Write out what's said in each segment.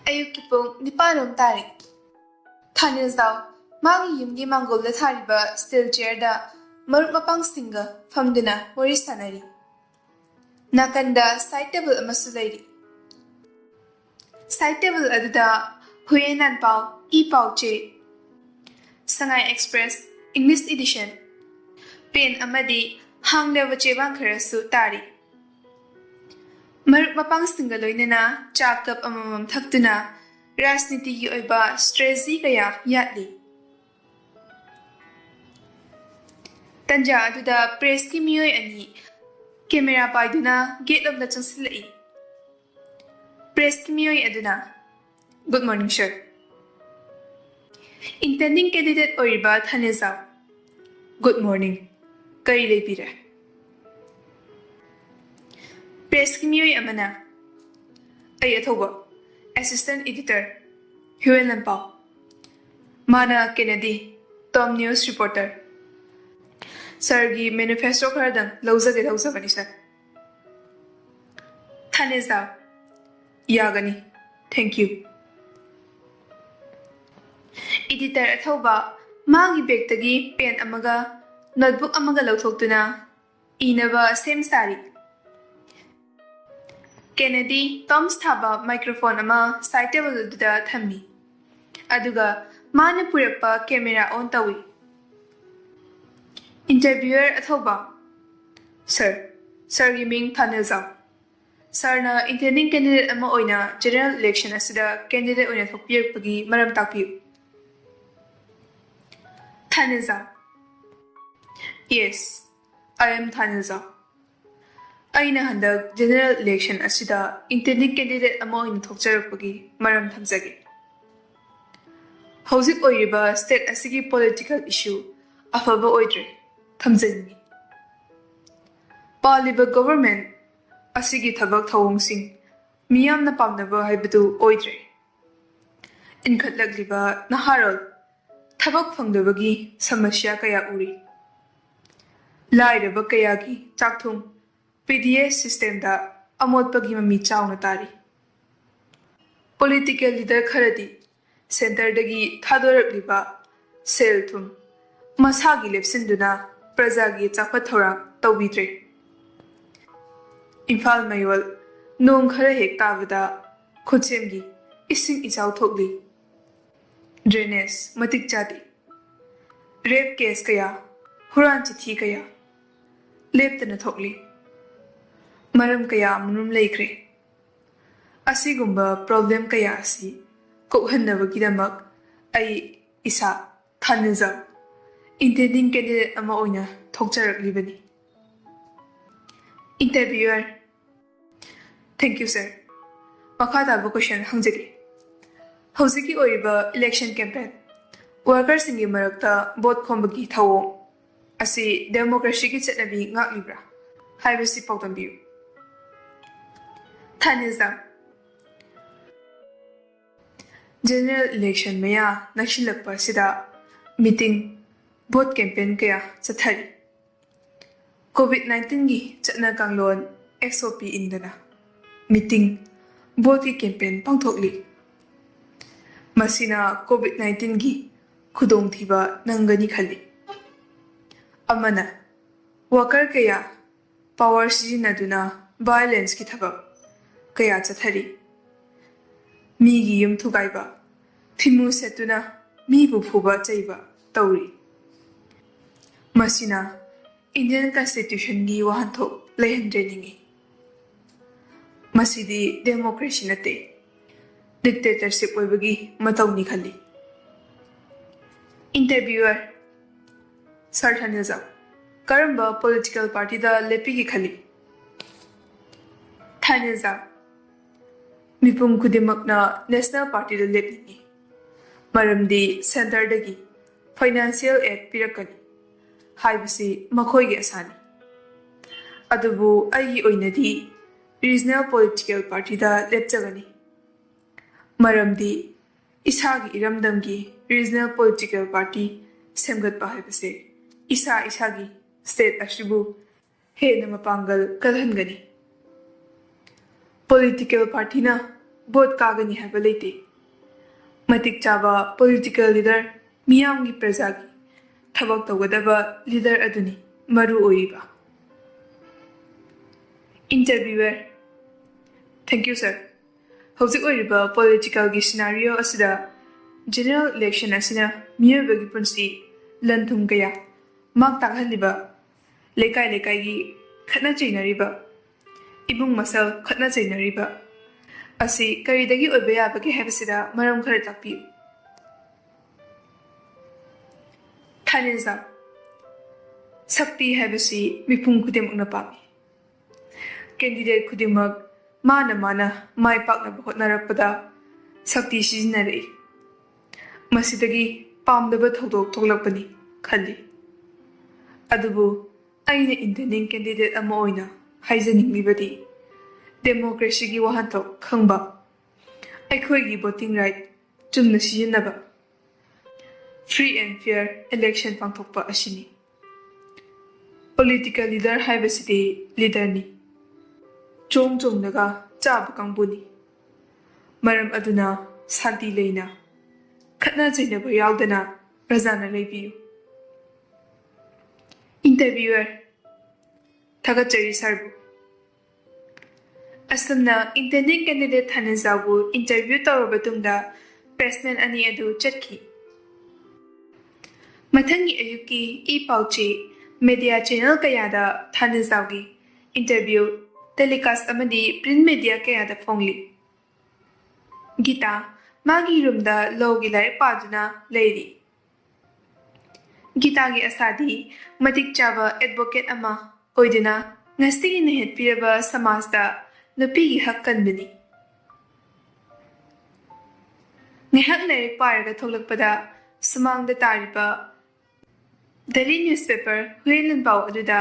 ꯑꯌꯨꯛꯀꯤ ꯄꯨꯡ 9 ꯇꯥꯔꯦ꯫ ꯊꯥꯅꯤꯜꯖꯥꯎ ꯃꯥꯒꯤ ꯌꯨꯝꯒꯤ ꯃꯥꯡꯒꯣꯜꯗ ꯊꯥꯔꯤꯕ ꯁ꯭ꯇꯤꯜ ꯆꯦꯌꯔꯗ ꯃꯔꯨꯞ ꯃꯄꯥꯡꯁꯤꯡꯒ ꯐꯝꯗꯨꯅ ꯋꯥꯔꯤ ꯁꯥꯅꯔꯤ꯫ ꯅꯥꯀꯟꯗ ꯁꯥꯏꯗ ꯇꯦꯕꯜ ꯑꯃꯁꯨ ꯂꯩꯔꯤ꯫ ꯁꯥꯏꯗ ꯇꯦꯕꯜ ꯑꯗꯨꯗ ꯍꯨꯌꯦꯟ ꯅꯥꯟꯄꯥꯎ ꯏ-ꯄꯥꯎ ꯆꯦ, ꯁꯉꯥꯏ ꯑꯦꯛꯁꯄ꯭ꯔꯦꯁ ꯏꯪꯂꯤꯁ ꯏꯗꯤꯁꯟ, ꯄꯦꯟ ꯑꯃꯗꯤ ꯍꯥꯡꯂꯕ ꯆꯦꯕꯥꯡ ꯈꯔꯁꯨ ꯇꯥꯔꯤ꯫ ꯃꯔꯨꯞ ꯃꯄꯥꯡꯁꯤꯡꯒ ꯂꯣꯏꯅꯅ ꯆꯥ ꯀꯞ ꯑꯃꯃꯝ ꯊꯛꯇꯨꯅ ꯔꯥꯖꯅꯤꯇꯤꯒꯤ ꯑꯣꯏꯕ ꯁ꯭ꯇ꯭ꯔꯦꯇꯦꯖꯤ ꯀꯌꯥ ꯌꯥꯠꯂꯤ꯫ ꯇꯟꯖꯥ ꯑꯗꯨꯗ ꯄ꯭ꯔꯦꯁꯀꯤ ꯃꯤꯑꯣꯏ ꯑꯅꯤ ꯀꯦꯃꯦꯔꯥ ꯄꯥꯏꯗꯨꯅ ꯒꯦꯠꯂꯣꯝꯗ ꯆꯪꯁꯤꯜꯂꯛꯏ꯫ ꯄ꯭ꯔꯦꯁꯀꯤ ꯃꯤꯑꯣꯏ ꯑꯗꯨꯅ, "good morning sir. Intending candidate ꯑꯣꯏꯔꯤꯕ ꯊꯥꯅꯤꯜꯖꯥꯎ, ꯒꯨꯗ ꯃꯣꯔꯅꯤꯡ, ꯀꯔꯤ ꯂꯩꯕꯤꯔꯦ?" ꯄ꯭ꯔꯦꯁꯀꯤ ꯃꯤꯑꯣꯏ ꯑꯃꯅ, "ꯑꯩ ꯑꯊꯧꯕ, ꯑꯦꯁꯤꯁꯇꯦꯟꯠ ꯏꯗꯤꯇꯔ, ꯍꯨꯌꯦꯟ ꯅꯥꯟꯄꯥꯎ, ꯃꯥꯅ ꯀꯦꯅꯦꯗꯤ, ꯇꯣꯞ ꯅ꯭ꯌꯨꯁ ꯔꯤꯄꯣꯔꯇꯔ, ꯁꯔꯒꯤ ꯃꯦꯅꯤꯐꯦꯁꯇꯣ ꯈꯔꯗꯪ ꯂꯧꯖꯒꯦ ꯇꯧꯖꯕꯅꯤ ꯁꯔ." ꯊꯥꯅꯤꯜꯖꯥꯎ, "ꯌꯥꯒꯅꯤ, ꯊꯦꯡꯛ ꯌꯨ." ꯏꯗꯤꯇꯔ ꯑꯊꯧꯕ ꯃꯥꯒꯤ ꯕꯦꯒꯇꯒꯤ ꯄꯦꯟ ꯑꯃꯒ ꯅꯣꯠꯕꯨꯛ ꯑꯃꯒ ꯂꯧꯊꯣꯛꯇꯨꯅ ꯏꯅꯕ ꯁꯦꯝ ꯁꯥꯔꯤ꯫ ꯀꯦꯅꯦꯗꯤ ꯇꯣꯝꯁ ꯊꯥꯕ ꯃꯥꯏꯀ꯭ꯔꯣꯐꯣꯟ ꯑꯃ ꯁꯥꯏꯗ ꯇꯦꯕꯜ ꯑꯗꯨꯗ ꯊꯝꯃꯤ, ꯑꯗꯨꯒ ꯃꯥꯅ ꯄꯨꯔꯛꯄ ꯀꯦꯃꯦꯔꯥ ꯑꯣꯟ ꯇꯧꯏ꯫ ꯏꯟꯇꯔꯚ꯭ꯌꯨꯑꯔ ꯑꯊꯧꯕ, "ꯁꯔ, ꯁꯔꯒꯤ ꯃꯤꯡ ꯊꯥꯅꯤꯜꯖꯥꯎ꯫ ꯁꯔꯅ ꯏꯟꯇꯦꯟꯗꯤꯡ ꯀꯦꯟꯗꯤꯗꯦꯠ ꯑꯃ ꯑꯣꯏꯅ ꯖꯦꯅꯔꯦꯜ ꯏꯂꯦꯛꯁꯟ ꯑꯁꯤꯗ ꯀꯦꯟꯗꯤꯗꯦꯠ ꯑꯣꯏꯅ ꯊꯣꯛꯄꯤꯔꯛꯄꯒꯤ ꯃꯔꯝ ꯇꯥꯛꯄꯤꯌꯨ." ꯊꯥꯅꯤꯜꯖꯥꯎ, "ꯌꯦꯁ, ꯑꯥꯏ ꯑꯦꯝ ꯊꯥꯅꯤꯜꯖꯥꯎ. ꯑꯩꯅ ꯍꯟꯗꯛ ꯖꯦꯅꯔꯦꯜ ꯏꯂꯦꯛꯁꯟ ꯑꯁꯤꯗ ꯏꯟꯇꯦꯟꯗꯤꯡ ꯀꯦꯟꯗꯤꯗꯦꯠ ꯑꯃ ꯑꯣꯏꯅ ꯊꯣꯛꯆꯔꯛꯄꯒꯤ ꯃꯔꯝ ꯊꯝꯖꯒꯦ꯫ ꯍꯧꯖꯤꯛ ꯑꯣꯏꯔꯤꯕ ꯁ꯭ꯇꯦꯠ ꯑꯁꯤꯒꯤ ꯄꯣꯂꯤꯇꯤꯀꯦꯜ ꯏꯁꯨ ꯑꯐꯕ ꯑꯣꯏꯗ꯭ꯔꯦ, ꯊꯝꯖꯅꯤꯡꯏ꯫ ꯄꯥꯜꯂꯤꯕ ꯒꯚꯔꯟꯃꯦꯟꯠ ꯑꯁꯤꯒꯤ ꯊꯕꯛ ꯊꯧꯑꯣꯡꯁꯤꯡ ꯃꯤꯌꯥꯝꯅ ꯄꯥꯝꯅꯕ ꯍꯥꯏꯕꯗꯨ ꯑꯣꯏꯗ꯭ꯔꯦ꯫ ꯏꯟꯈꯠꯂꯛꯂꯤꯕ ꯅꯍꯥꯔꯣꯜ ꯊꯕꯛ ꯐꯪꯗꯕꯒꯤ ꯁꯃꯁ꯭ꯌꯥ ꯀꯌꯥ ꯎꯔꯤ꯫ ꯂꯥꯏꯔꯕ ꯀꯌꯥꯒꯤ ꯆꯥꯛꯊꯨꯡ PDS ꯁꯤꯁꯇꯦꯝꯗ ꯑꯃꯣꯠꯄꯒꯤ ꯃꯃꯤ ꯆꯥꯎꯅ ꯇꯥꯔꯤ꯫ ꯄꯣꯂꯤꯇꯤꯀꯦꯜ ꯂꯤꯗꯔ ꯈꯔꯗꯤ ꯁꯦꯟꯇꯔꯗꯒꯤ ꯊꯥꯗꯣꯔꯛꯂꯤꯕ ꯁꯦꯜ-ꯊꯨꯝ ꯃꯁꯥꯒꯤ ꯂꯦꯞꯁꯤꯟꯗꯨꯅ ꯄ꯭ꯔꯖꯥꯒꯤ ꯆꯥꯎꯈꯠ ꯊꯧꯔꯥꯡ ꯇꯧꯕꯤꯗ꯭ꯔꯦ꯫ ꯏꯝꯐꯥꯜ ꯃꯌꯣꯜ ꯅꯣꯡ ꯈꯔ ꯍꯦꯛ ꯇꯥꯕꯗ ꯈꯨꯠꯁꯦꯝꯒꯤ ꯏꯁꯤꯡ ꯏꯆꯥꯎ ꯊꯣꯛꯂꯤ꯫ ꯗ꯭ꯔꯦꯅꯦꯖ ꯃꯇꯤꯛ ꯆꯥꯗꯦ꯫ ꯔꯦꯞ ꯀꯦꯁ ꯀꯌꯥ, ꯍꯨꯔꯥꯟ ꯆꯤꯊꯤ ꯀꯌꯥ ꯂꯦꯞꯇꯅ ꯊꯣꯛꯂꯤ꯫ ꯃꯔꯝ kaya ꯑꯃꯔꯣꯝ ꯂꯩꯈ꯭ꯔꯦ꯫ ꯑꯁꯤꯒꯨꯝꯕ ꯄ꯭ꯔꯣꯕ꯭ꯂꯦꯝ ꯀꯌꯥ ꯑꯁꯤ ꯀꯣꯛꯍꯟꯅꯕꯒꯤꯗꯃꯛ ꯑꯩ ꯏꯁꯥ ꯊꯥꯅꯤꯜꯖꯥꯎ ꯏꯟꯇꯦꯟꯗꯤꯡ ꯀꯦꯟꯗꯤꯗꯦꯠ ꯑꯃ ꯑꯣꯏꯅ ꯊꯣꯛꯆꯔꯛꯂꯤꯕꯅꯤ꯫ ꯏꯟꯇꯔꯚ꯭ꯌꯨꯑꯔ, "ꯊꯦꯡꯛ ꯌꯨ ꯁꯔ꯫ ꯃꯈꯥ ꯇꯥꯕ ꯀꯣꯏꯁꯟ ꯍꯪꯖꯒꯦ꯫ ꯍꯧꯖꯤꯛꯀꯤ ꯑꯣꯏꯔꯤꯕ ꯏꯂꯦꯛꯁꯟ ꯀꯦꯝꯄꯦꯟ, ꯋꯥꯔꯀꯔꯁꯤꯡꯒꯤ ꯃꯔꯛꯇ ꯚꯣꯠ ꯈꯣꯝꯕꯒꯤ ꯊꯧꯑꯣꯡ ꯑꯁꯤ ꯗꯦꯃꯣꯀ꯭ꯔꯦꯁꯤꯒꯤ ꯆꯠꯅꯕꯤ ꯉꯥꯛꯂꯤꯕ꯭ꯔꯥ ꯍꯥꯏꯕꯁꯤ ꯄꯥꯎꯗꯝꯕꯤꯌꯨ꯫ ꯊꯥꯅꯤꯜꯖꯥꯎ, ꯖꯦꯅꯔꯦꯜ ꯏꯂꯦꯛꯁꯟ ꯃꯌꯥ ꯅꯛꯁꯤꯜꯂꯛꯄ ꯑꯁꯤꯗ ꯃꯤꯇꯤꯡ, ꯚꯣꯠ ꯀꯦꯝꯄꯦꯟ kaya ꯆꯠꯊꯔꯤ꯫ COVID-19ꯒꯤ ꯆꯠꯅ ꯀꯥꯡꯂꯣꯟ SOP ꯏꯟꯗꯅ ꯃꯤꯇꯤꯡ, ꯚꯣꯠꯀꯤ ꯀꯦꯝꯄꯦꯟ ꯄꯥꯡꯊꯣꯛꯂꯤ꯫ ꯃꯁꯤꯅ COVID-19ꯒꯤ ꯈꯨꯗꯣꯡꯊꯤꯕ ꯅꯪꯒꯅꯤ ꯈꯜꯂꯤ꯫ ꯑꯃꯅ, ꯋꯥꯔꯀꯔ kaya ꯄꯥꯋꯔ ꯁꯤꯖꯤꯟꯅꯗꯨꯅ ꯚꯥꯏꯑꯣꯂꯦꯟꯁꯀꯤ ꯊꯕꯛ kaya ꯆꯠꯊꯔꯤ꯫ ꯃꯤꯒꯤ ꯌꯨꯝ ꯊꯨꯒꯥꯏꯕ, ꯐꯤꯃꯨ ꯁꯦꯠꯇꯨꯅ ꯃꯤꯕꯨ ꯐꯨꯕ ꯆꯩꯕ ꯇꯧꯔꯤ꯫ ꯃꯁꯤꯅ ꯏꯟꯗꯤꯌꯟ ꯀꯟꯁꯇꯤꯇ꯭ꯌꯨꯁꯟꯒꯤ ꯋꯥꯍꯟꯊꯣꯛ ꯂꯩꯍꯟꯗ꯭ꯔꯦ꯫ ꯃꯁꯤꯗꯤ ꯗꯦꯃꯣꯀ꯭ꯔꯦꯁꯤ ꯅꯠꯇꯦ, ꯗꯤꯛꯇꯦꯇꯔꯁꯤꯞ ꯑꯣꯏꯕꯒꯤ ꯃꯇꯧꯅꯤ ꯈꯜꯂꯤ꯫ ꯏꯟꯇꯔꯚ꯭ꯌꯨꯑꯔ, "ꯁꯔ ꯊꯥꯅꯤꯜꯖꯥꯎ, ꯀꯔꯝꯕ ꯄꯣꯂꯤꯇꯤꯀꯦꯜ ꯄꯥꯔꯇꯤꯗ ꯂꯦꯞꯄꯤꯒꯦ ꯈꯜꯂꯤ?" ꯊꯥꯅꯤꯜꯖꯥꯎ, "ꯃꯤꯄꯨꯝ ꯈꯨꯗꯤꯡꯃꯛꯅ ꯅꯦꯁꯅꯦꯜ ꯄꯥꯔꯇꯤꯗ ꯂꯦꯞꯅꯤꯡꯏ, ꯃꯔꯝꯗꯤ ꯁꯦꯟꯇꯔꯗꯒꯤ ꯐꯥꯏꯅꯥꯟꯁꯤꯌꯦꯜ ꯑꯦꯗ ꯄꯤꯔꯛꯀꯅꯤ ꯍꯥꯏꯕꯁꯤ ꯃꯈꯣꯏꯒꯤ ꯑꯁꯥꯅꯤ꯫ ꯑꯗꯨꯕꯨ ꯑꯩꯒꯤ ꯑꯣꯏꯅꯗꯤ ꯔꯤꯖꯅꯦꯜ ꯄꯣꯂꯤꯇꯤꯀꯦꯜ ꯄꯥꯔꯇꯤꯗ ꯂꯦꯞꯆꯒꯅꯤ ꯃꯔꯝꯗꯤ ꯏꯁꯥꯒꯤ ꯏꯔꯝꯗꯝꯒꯤ ꯔꯤꯖꯅꯦꯜ ꯄꯣꯂꯤꯇꯤꯀꯦꯜ ꯄꯥꯔꯇꯤ ꯁꯦꯝꯒꯠꯄ ꯍꯥꯏꯕꯁꯦ ꯏꯁꯥꯒꯤ ꯁ꯭ꯇꯦꯠ ꯑꯁꯤꯕꯨ ꯍꯦꯟꯅ ꯃꯄꯥꯡꯒꯜ ꯀꯜꯍꯟꯒꯅꯤ ꯄꯣꯂꯤꯇꯤꯀꯦꯜ ꯄꯥꯔꯇꯤꯅ ꯚꯣꯠ ꯀꯥꯒꯅꯤ ꯍꯥꯏꯕ ꯂꯩꯇꯦ ꯃꯇꯤꯛ ꯆꯥꯕ ꯄꯣꯂꯤꯇꯤꯀꯦꯜ ꯂꯤꯗꯔ ꯃꯤꯌꯥꯝꯒꯤ ꯄ꯭ꯔꯖꯥꯒꯤ ꯊꯕꯛ ꯇꯧꯒꯗꯕ ꯂꯤꯗꯔ ꯑꯗꯨꯅꯤ ꯃꯔꯨ ꯑꯣꯏꯔꯤꯕ ꯏꯟꯇꯔꯚ꯭ꯌꯨꯋꯔ ꯊꯦꯡꯛ ꯌꯨ ꯁꯔ ꯍꯧꯖꯤꯛ ꯑꯣꯏꯔꯤꯕ ꯄꯣꯂꯤꯇꯤꯀꯦꯜꯒꯤ ꯁꯤꯅꯥꯔꯤꯑꯣ ꯑꯁꯤꯗ ꯖꯦꯅꯔꯦꯜ ꯏꯂꯦꯛꯁꯟ ꯑꯁꯤꯅ ꯃꯤꯑꯣꯏꯕꯒꯤ ꯄꯨꯟꯁꯤ ꯂꯟ ꯊꯨꯝ ꯀꯌꯥ ꯃꯥꯡ ꯇꯥꯛꯍꯜꯂꯤꯕ ꯂꯩꯀꯥꯏ ꯂꯩꯀꯥꯏꯒꯤ ꯈꯠꯅ ꯆꯩꯅꯔꯤꯕ ꯏꯃꯨꯡ ꯃꯁꯜ ꯈꯠꯅ ꯆꯩꯅꯔꯤꯕ ꯑꯁꯤ ꯀꯔꯤꯗꯒꯤ ꯑꯣꯏꯕ ꯌꯥꯕꯒꯦ ꯍꯥꯏꯕꯁꯤꯗ ꯃꯔꯝ ꯈꯔ ꯇꯥꯛꯄꯤꯌꯨ ꯊꯥꯅꯤꯖꯥꯎ ꯁꯛꯇꯤ ꯍꯥꯏꯕꯁꯤ ꯃꯤꯄꯨꯝ ꯈꯨꯗꯤꯡꯃꯛꯅ ꯄꯥꯝꯃꯤ ꯀꯦꯟꯗꯤꯗꯦꯠ ꯈꯨꯗꯤꯡꯃꯛ ꯃꯥꯅ ꯃꯥꯏ ꯄꯥꯛꯅꯕ ꯍꯣꯠꯅꯔꯛꯄꯗ ꯁꯛꯇꯤ ꯁꯤꯖꯤꯟꯅꯔꯛꯏ ꯃꯁꯤꯗꯒꯤ ꯄꯥꯝꯗꯕ ꯊꯧꯗꯣꯛ ꯊꯣꯛꯂꯛꯄꯅꯤ ꯈꯜꯂꯤ ꯑꯗꯨꯕꯨ ꯑꯩꯅ ꯏꯟꯗꯤꯌꯟ ꯀꯦꯟꯗꯤꯗꯦꯠ ꯑꯃ ꯑꯣꯏꯅ ꯍꯥꯏꯖꯅꯤꯡꯂꯤꯕꯗꯤ ꯗꯦꯃꯣꯀ꯭ꯔꯦꯁꯤꯒꯤ ꯋꯥꯍꯟꯊꯣꯛ ꯈꯪꯕ ꯑꯩꯈꯣꯏꯒꯤ ꯚꯣꯇꯤꯡ ꯔꯥꯏꯠ ꯆꯨꯝꯅ ꯁꯤꯖꯤꯟꯅꯕ ꯐ꯭ꯔꯤ ꯑꯦꯟ ꯐꯤꯌꯔ ꯏꯂꯦꯛꯁꯟ ꯄꯥꯡꯊꯣꯛꯄ ꯑꯁꯤꯅꯤ ꯄꯣꯂꯤꯇꯤꯀꯦꯜ ꯂꯤꯗꯔ ꯍꯥꯏꯕꯁꯤꯗꯤ ꯂꯤꯗꯔꯅꯤ ꯆꯣꯡ ꯆꯣꯡꯂꯒ ꯆꯥꯕ ꯀꯥꯡꯕꯨꯅꯤ ꯃꯔꯝ ꯑꯗꯨꯅ ꯁꯥꯟꯇꯤ ꯂꯩꯅ ꯈꯠꯅ ꯆꯩꯅꯕ ꯌꯥꯎꯗꯅ ꯄ꯭ꯔꯖꯥꯅ ꯂꯩꯕꯤꯌꯨ ꯏꯟꯇꯔꯚ꯭ꯌꯨꯋꯔ ꯊꯥꯒꯠꯆꯔꯤ ꯁꯥꯔꯕꯨ ꯑꯁꯨꯝꯅ ꯏꯟꯇꯔꯅꯦꯠ ꯀꯦꯟꯗꯤꯗꯦꯠ ꯊꯥꯅꯤꯖꯥꯎꯕꯨ ꯏꯟꯇꯔꯚ꯭ꯌꯨ ꯇꯧꯔꯕ ꯃꯇꯨꯡꯗ ꯄ꯭ꯔꯦꯁꯃꯦꯟ ꯑꯅꯤ ꯑꯗꯨ ꯆꯠꯈꯤ ꯃꯊꯪꯒꯤ ꯑꯌꯨꯛꯀꯤ ꯄꯥꯎꯆꯦ ꯃꯦꯗꯤꯌꯥ ꯆꯦꯅꯦꯜ ꯀꯌꯥꯗ ꯊꯥꯅꯤꯖꯥꯎꯒꯤ ꯏꯟꯇꯔꯚ꯭ꯌꯨ ꯇꯦꯂꯤꯀꯥꯁꯠ ꯑꯃꯗꯤ ꯄ꯭ꯔꯤꯟꯠ ꯃꯦꯗꯤꯌꯥ ꯀꯌꯥꯗ ꯐꯣꯡꯂꯤ ꯒꯤꯇꯥ ꯃꯥꯒꯤ ꯔꯨꯝꯗ ꯂꯣꯒꯤ ꯂꯥꯏꯔꯤꯛ ꯄꯥꯗꯨꯅ ꯂꯩꯔꯤ ꯒꯤꯇꯥꯒꯤ ꯑꯁꯥꯗꯤ ꯃꯇꯤꯛ ꯆꯥꯕ ꯑꯦꯗꯚꯣꯀꯦꯠ ꯑꯃ ꯑꯣꯏꯗꯨꯅ ꯉꯁꯤꯒꯤ ꯅꯩꯍꯠꯄꯤꯔꯕ ꯁꯃꯥꯖꯗ ꯅꯨꯄꯤꯒꯤ ꯍꯛ ꯀꯟꯕꯅꯤ ꯉꯥꯏꯍꯥꯛ ꯂꯥꯏꯔꯤꯛ ꯄꯥꯔꯒ ꯊꯣꯛꯂꯛꯄꯗ ꯁꯨꯃꯥꯡꯗ ꯇꯥꯔꯤꯕ ꯗꯦꯂꯤ ꯅ꯭ꯌꯨꯁꯄꯦꯄꯔ ꯍꯨꯏꯌꯦꯟ ꯂꯥꯟꯄꯥꯎ ꯑꯗꯨꯗ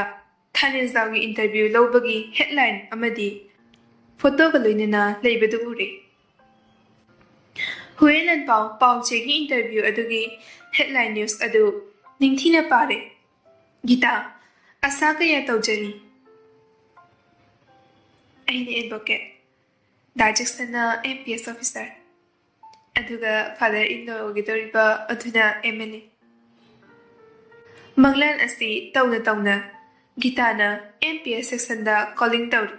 ꯊꯥꯅꯤꯖꯥꯎꯒꯤ ꯏꯟꯇꯔꯚ꯭ꯌꯨ ꯂꯧꯕꯒꯤ ꯍꯦꯗꯂꯥꯏꯟ ꯑꯃꯗꯤ ꯐꯣꯇꯣꯒ ꯂꯣꯏꯅꯅ ꯂꯩꯕꯗꯨ ꯎꯔꯦ ꯍꯨꯏꯌꯦꯟ ꯂꯥꯟꯄꯥꯎ ꯄꯥꯎꯆꯦꯒꯤ ꯏꯟꯇꯔꯚ꯭ꯌꯨ ꯑꯗꯨꯒꯤ ꯍꯦꯗꯂꯥꯏꯟ ꯅ꯭ꯌꯨꯁ ꯑꯗꯨ ꯅꯤꯡꯊꯤꯅ ꯄꯥꯔꯦ ꯒꯤꯇꯥ ꯑꯁꯥ ꯀꯌꯥ ꯇꯧꯖꯔꯤ ꯑꯩꯅ ꯑꯦꯗꯚꯣꯀꯦꯠ ꯗꯥ ꯖꯦꯛꯁꯟꯅ MPS ꯑꯣꯐꯤꯁꯔ ꯑꯗꯨꯒ ꯐꯥꯗꯔ ꯏꯟ ꯂꯣ ꯑꯣꯏꯒꯗꯧꯔꯤꯕ ꯑꯗꯨꯅ MLA ꯃꯪꯂꯥꯟ ꯑꯁꯤ ꯇꯧꯅ ꯇꯧꯅ ꯒꯤꯇꯥꯅ MPS ꯁꯦꯛꯁꯟꯗ ꯀꯣꯂꯤꯡ ꯇꯧꯔꯤ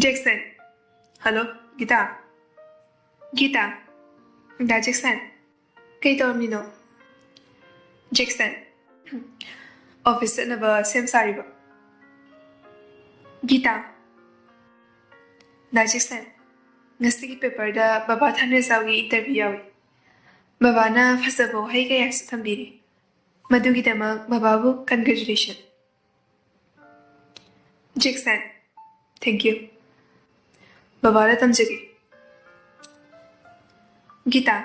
ꯖꯦꯛꯁꯟ ꯍꯜꯂꯣ ꯒꯤꯇꯥ ꯗꯥ ꯖꯦꯛꯁꯟ ꯀꯩ ꯇꯧꯔꯝꯃꯤꯅꯣ ꯖꯦꯛꯁꯟ ꯑꯣꯐꯤꯁ ꯆꯠꯅꯕ ꯁꯦꯝ ꯁꯥꯔꯤꯕ ꯒꯤꯇꯥ ꯗꯥ ꯖꯦꯛꯁꯟ ꯉꯁꯤꯒꯤ ꯄꯦꯄꯔꯗ ꯕꯕꯥ ꯊꯥꯅꯤꯖꯥꯎꯒꯤ ꯏꯟꯇꯔꯚ꯭ꯌꯨ ꯌꯥꯎꯏ ꯕꯕꯥꯅ ꯐꯖꯕ ꯋꯥꯍꯩ ꯀꯌꯥꯁꯨ ꯊꯝꯕꯤꯔꯤ ꯃꯗꯨꯒꯤꯗꯃꯛ ꯕꯕꯥꯕꯨ ꯀꯟꯒ꯭ꯔꯦꯆꯨꯂꯦꯁꯟ ꯖꯦꯛꯁꯟ ꯊꯦꯡꯛ ꯌꯨ ꯕꯕꯥꯗ ꯇꯝꯖꯒꯦ ꯒꯤꯇꯥ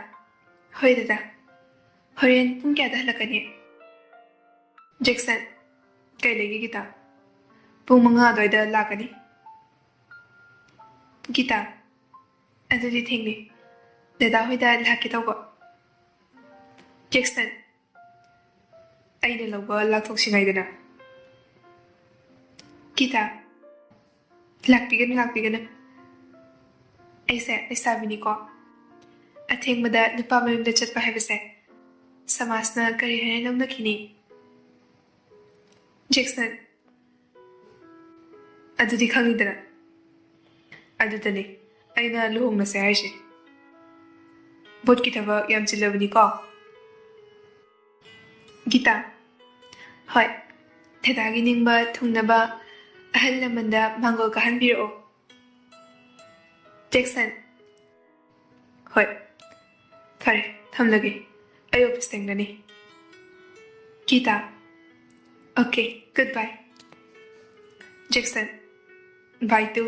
ꯍꯣꯏ ꯗꯥꯗꯥ ꯍꯣꯔꯦꯟ ꯄꯨꯡ ꯀꯌꯥꯗ ꯍꯜꯂꯛꯀꯅꯤ ꯖꯦꯛꯁꯟ ꯀꯩ ꯂꯩꯒꯦ ꯒꯤꯇꯥ ꯄꯨꯡ 5 ꯑꯗꯨꯋꯥꯏꯗ ꯂꯥꯛꯀꯅꯤ ꯒꯤꯇꯥ ꯑꯗꯨꯗꯤ ꯊꯦꯡꯅꯤ ꯗꯥꯗꯥ ꯍꯣꯏꯗ ꯂꯥꯛꯀꯦ ꯇꯧꯕ ꯖꯦꯛꯁꯟ ꯑꯩꯅ ꯂꯧꯕ ꯂꯥꯛꯊꯣꯛꯁꯤꯉꯩꯗꯅ ꯒꯤꯇꯥ ꯂꯥꯛꯄꯤꯒꯅꯨ ꯑꯩꯁꯦ ꯂꯩꯁꯥꯕꯤꯅꯤꯀꯣ ꯑꯊꯦꯡꯕꯗ ꯅꯨꯄꯥ ꯃꯌꯨꯝꯗ ꯆꯠꯄ ꯍꯥꯏꯕꯁꯦ ꯁꯃꯥꯖꯅ ꯀꯔꯤ ꯍꯥꯏꯅ ꯂꯧꯅꯈꯤꯅꯤ ꯖꯦꯛꯁꯟ ꯑꯗꯨꯗꯤ ꯈꯪꯉꯤꯗꯅ ꯑꯗꯨꯗꯅꯤ ꯑꯩꯅ ꯂꯨꯍꯣꯡꯅꯁꯦ ꯍꯥꯏꯁꯦ ꯚꯣꯠꯀꯤ ꯊꯕꯛ ꯌꯥꯝ ꯆꯤꯜꯂꯕꯅꯤꯀꯣ ꯒꯤꯇꯥ ꯍꯣꯏ ꯗꯥꯗꯥꯒꯤ ꯅꯤꯡꯕ ꯊꯨꯡꯅꯕ ꯑꯍꯜ ꯂꯃꯟꯗ ꯃꯥꯡꯒꯣꯜ ꯀꯥꯍꯟꯕꯤꯔꯛꯑꯣ ꯖꯦꯛꯁꯟ ꯍꯣꯏ ꯐꯔꯦ ꯊꯝꯂꯒꯦ ꯑꯩ ꯑꯣꯐꯤꯁ ꯊꯦꯡꯅꯅꯤ ꯒꯤꯇꯥ ꯑꯣꯀꯦ ꯒꯨꯗ ꯕꯥꯏ ꯖꯦꯛꯁꯟ ꯕꯥꯏ ꯇꯨ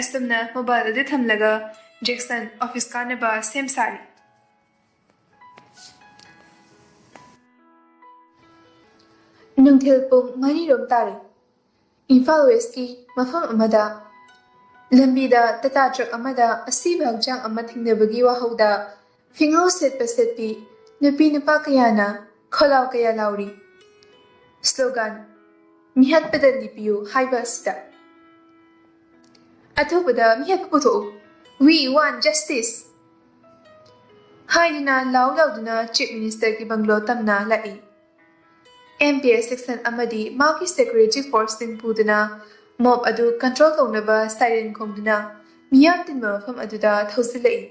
ꯑꯁꯨꯝꯅ ꯃꯣꯕꯥꯏꯜ ꯑꯗꯨ ꯊꯝꯂꯒ ꯖꯦꯛꯁꯟ ꯑꯣꯐꯤꯁ ꯀꯥꯅꯕ ꯁꯦꯝ ꯁꯥꯔꯤ ꯅꯨꯡꯊꯤꯜ ꯄꯨꯡ 4 ꯇꯥꯔꯦ Imphal Westki mafam amada lambida tata truck amada asiba hagchang ama thingnabagi wahauda fingau setpa setpi nupi nupa kayana kholau kaya lauri. Slogan Mihat pada lipiyu haiba asida. Athopada mihat puto We want justice. Haiduna lau lauduna Chief Minister ki banglo tamna lai. MPS section amadi maki security force tin puduna mob adu control taunaba siren khongduna miyam tinba mafam aduda thausilai.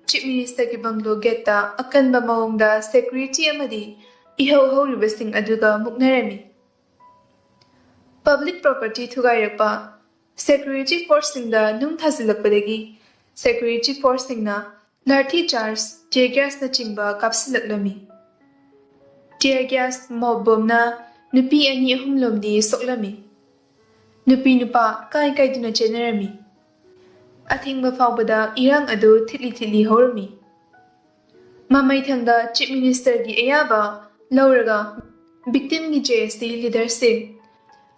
Chief Minister ki banglo geta akanba mawongda security amadi ihau hauribasing aduga muknarami. Public property thugairakpa security force singda nung thasilakpadagi security force singna larthi charge tear gas na chingba kapsilaklami. Tear gas mob bomna nupi ani ahum lomdi soklami. Nupi nupa kai kai duna chenarami. Athingba faubada irang adu thili horami. Mamai thangda Chief Minister gi ayaba lauraga victim gi JST leadership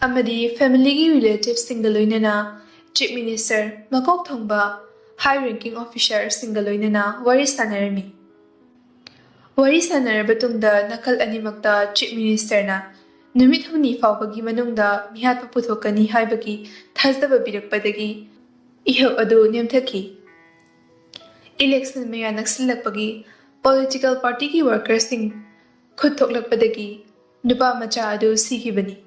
amadi family gi relatives single loinana Chief Minister makok thongba high ranking officer single loinana wari sanarami. Wari sanaraba tungda nakal animakta Chief Minister na numit humni faubagi manungda mihat paputhokani haibagi thasdaba birakpadagi ihau adu nemthaki. Election maya naksilakpagi political party ki workers sing khud thoklakpadagi nupa macha adu sikibani.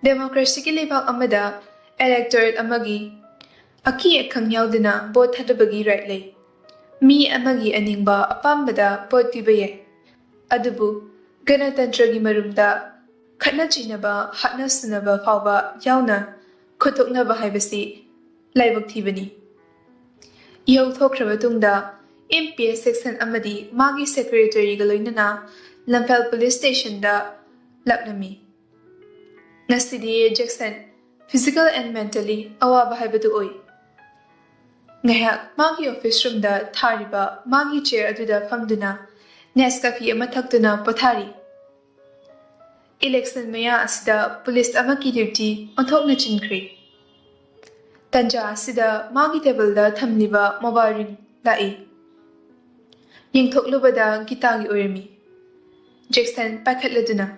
Democracy ki lebak amada electorate amagi aki ekhang yauduna vote thadabagi right lay. Mi amagi aningba apambada vote pibaye. Adubu ganatantra gi marumda khatna chinaba hatna sunaba fauba yauna khutoknaba haibasi laibak thibani. Yau thokraba tungda MPS section amadi magi secretary galoinana Lamphel police station da laknami. Nasidi Jackson physical and mentally awaba haibadu oi. Ngayak magi office room da thariba magi chair aduda famduna Nescafe ama thakduna pothari. Election maya asida police amaki duty onthokna chinkri. Tanja asida magi table da thamliba mobile ring lai. Yengthoklubada Gita gi oirmi. Jackson pakhatladuna.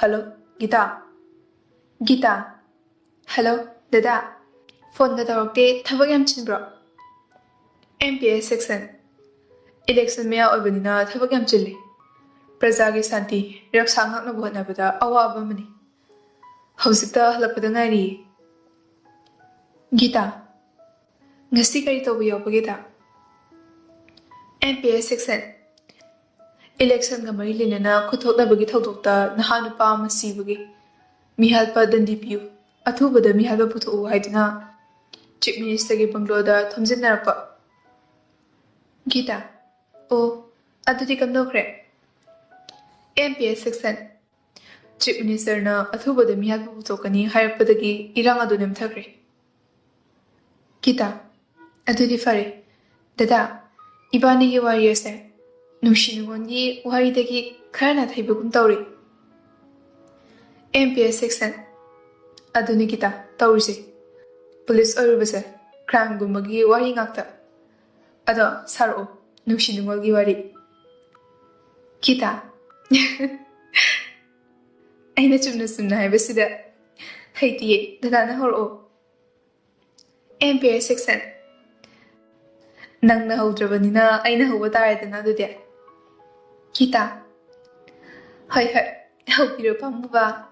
Hello, Gita. Gita. Hello, Dada. Phone da tawakte thabak yam chinbro. MPS section. Election maya oibanina thabak yam chilli. Praja gi santi raksa ngakna buhatnabada awaba mani. Hausikta halakpada ngairi. Gita. Ngasi kari tawba yawba Gita. MPS section. Election ga mari linana khuthoknabagi thawdokta nahanupa masibagi mihalpa dandipiyu athubada mihalpa puthu haiduna Chief Minister gi bangloda thomjinarapa. Gita. Oh, adudi kamdokre. MPS section. Chief Minister na athubada mihalpa puthokani hairapadagi irang adu nemthakre. Gita. Adudi fare. Dada. Ibani gi wari ase nungsinungon gi wari dagi kharana thaibagum tawri. MPS section. Aduni Gita tawrisi. Police oirubase crime gumagi wari ngakta. Ado saro nungsinungol gi wari. Gita. Aina chumna haibasida haitiye dadana horo. MPS section. Nang nahudrabanina ay nahuwa tayo na do dia. Kita. Hay hay. Hawpiro pa mo ba?